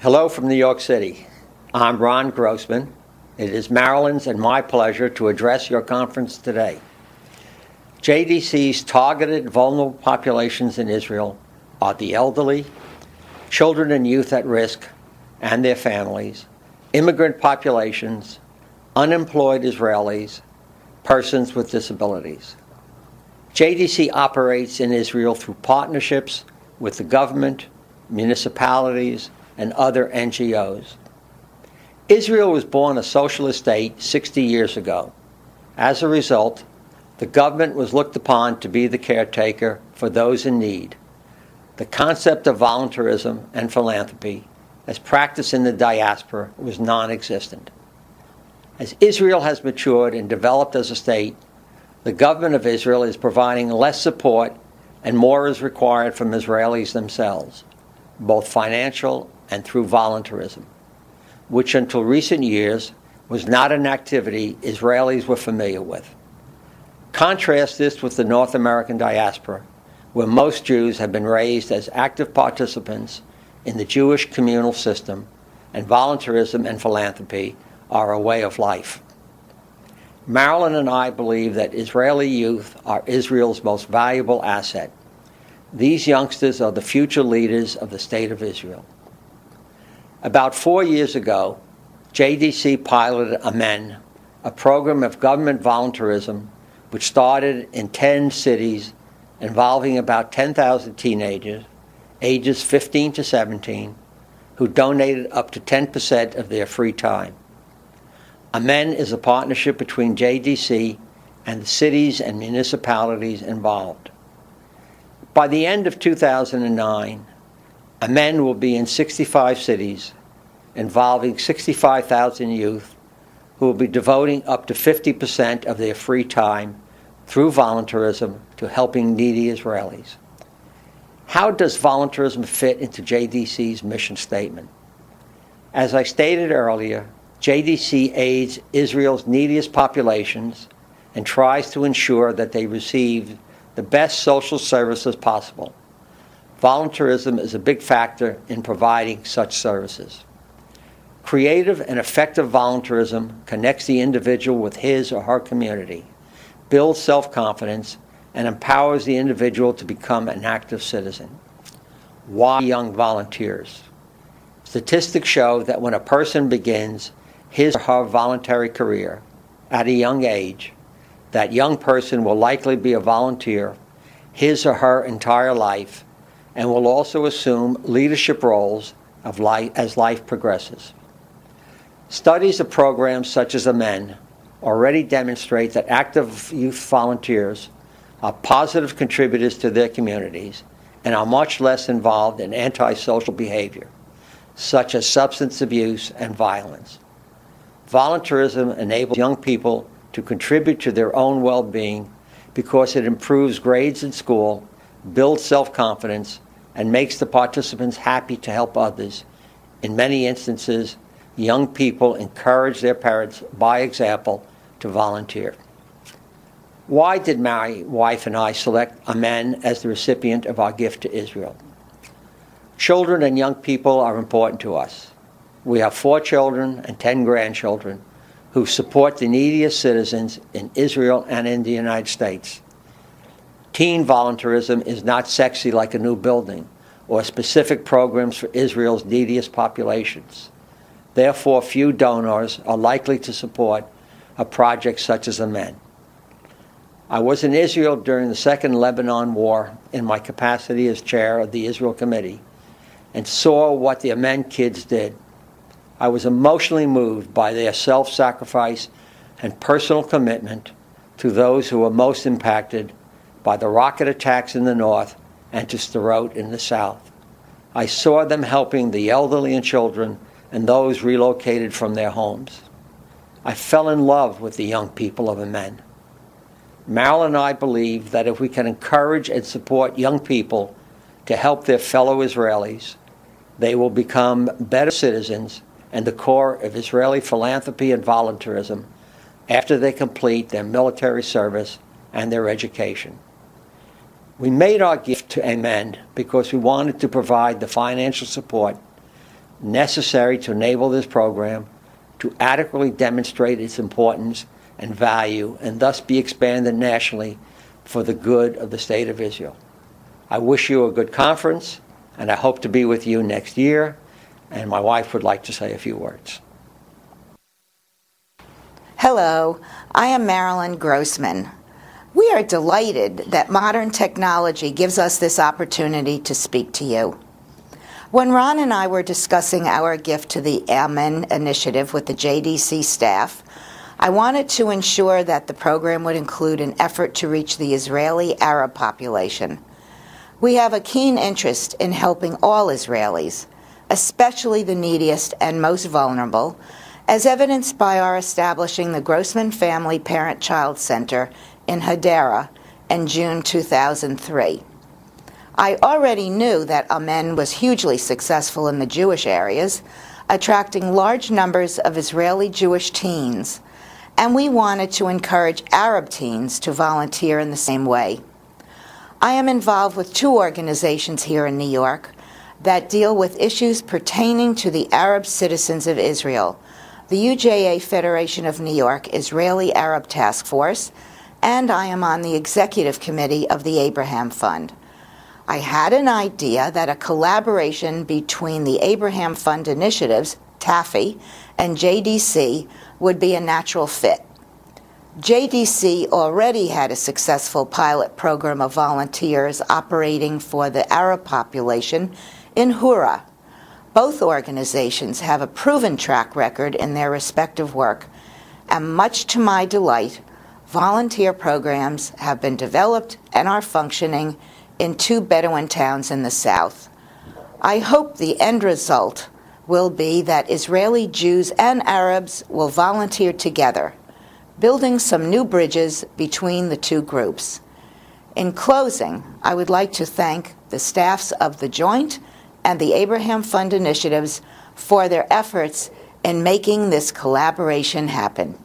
Hello from New York City. I'm Ron Grossman. It is Marilynn's and my pleasure to address your conference today. JDC's targeted vulnerable populations in Israel are the elderly, children and youth at risk and their families, immigrant populations, unemployed Israelis, persons with disabilities. JDC operates in Israel through partnerships with the government, municipalities, and other NGOs. Israel was born a socialist state 60 years ago. As a result, the government was looked upon to be the caretaker for those in need. The concept of voluntarism and philanthropy, as practiced in the diaspora, was non-existent. As Israel has matured and developed as a state, the government of Israel is providing less support and more is required from Israelis themselves, both financial and through voluntarism, which until recent years was not an activity Israelis were familiar with. Contrast this with the North American diaspora, where most Jews have been raised as active participants in the Jewish communal system, and voluntarism and philanthropy are a way of life. Marilyn and I believe that Israeli youth are Israel's most valuable asset. These youngsters are the future leaders of the State of Israel. About 4 years ago, JDC piloted AMEN, a program of government voluntarism which started in 10 cities involving about 10,000 teenagers, ages 15 to 17, who donated up to 10% of their free time. AMEN is a partnership between JDC and the cities and municipalities involved. By the end of 2009, AMEN will be in 65 cities, involving 65,000 youth who will be devoting up to 50% of their free time through voluntarism to helping needy Israelis. How does voluntarism fit into JDC's mission statement? As I stated earlier, JDC aids Israel's neediest populations and tries to ensure that they receive the best social services possible. Voluntarism is a big factor in providing such services. Creative and effective voluntarism connects the individual with his or her community, builds self-confidence, and empowers the individual to become an active citizen. Why young volunteers? Statistics show that when a person begins his or her voluntary career at a young age, that young person will likely be a volunteer his or her entire life and will also assume leadership roles of life as life progresses. Studies of programs such as AMEN already demonstrate that active youth volunteers are positive contributors to their communities and are much less involved in antisocial behavior, such as substance abuse and violence. Voluntarism enables young people to contribute to their own well-being because it improves grades in school, builds self-confidence, and makes the participants happy to help others. In many instances, young people encourage their parents, by example, to volunteer. Why did my wife and I select AMEN as the recipient of our gift to Israel? Children and young people are important to us. We have 4 children and 10 grandchildren who support the neediest citizens in Israel and in the United States. Teen voluntarism is not sexy like a new building or specific programs for Israel's neediest populations. Therefore, few donors are likely to support a project such as AMEN. I was in Israel during the Second Lebanon War in my capacity as chair of the Israel Committee and saw what the AMEN kids did. I was emotionally moved by their self-sacrifice and personal commitment to those who were most impacted by the rocket attacks in the north and to Sderot in the south. I saw them helping the elderly and children and those relocated from their homes. I fell in love with the young people of AMEN. Marilyn and I believe that if we can encourage and support young people to help their fellow Israelis, they will become better citizens and the core of Israeli philanthropy and voluntarism after they complete their military service and their education. We made our gift to AMEN because we wanted to provide the financial support necessary to enable this program to adequately demonstrate its importance and value and thus be expanded nationally for the good of the State of Israel. I wish you a good conference, and I hope to be with you next year, and my wife would like to say a few words. Hello, I am Marilyn Grossman. We are delighted that modern technology gives us this opportunity to speak to you. When Ron and I were discussing our gift to the Amen initiative with the JDC staff, I wanted to ensure that the program would include an effort to reach the Israeli Arab population. We have a keen interest in helping all Israelis, especially the neediest and most vulnerable, as evidenced by our establishing the Grossman Family Parent-Child Center in Hadera in June 2003. I already knew that Amen was hugely successful in the Jewish areas, attracting large numbers of Israeli Jewish teens, and we wanted to encourage Arab teens to volunteer in the same way. I am involved with 2 organizations here in New York that deal with issues pertaining to the Arab citizens of Israel, the UJA Federation of New York Israeli Arab Task Force, and I am on the executive committee of the Abraham Fund. I had an idea that a collaboration between the Abraham Fund initiatives, TAFI, and JDC would be a natural fit. JDC already had a successful pilot program of volunteers operating for the Arab population in Hura. Both organizations have a proven track record in their respective work, and much to my delight, volunteer programs have been developed and are functioning in 2 Bedouin towns in the south. I hope the end result will be that Israeli Jews and Arabs will volunteer together, building some new bridges between the 2 groups. In closing, I would like to thank the staffs of the Joint and the Abraham Fund initiatives for their efforts in making this collaboration happen.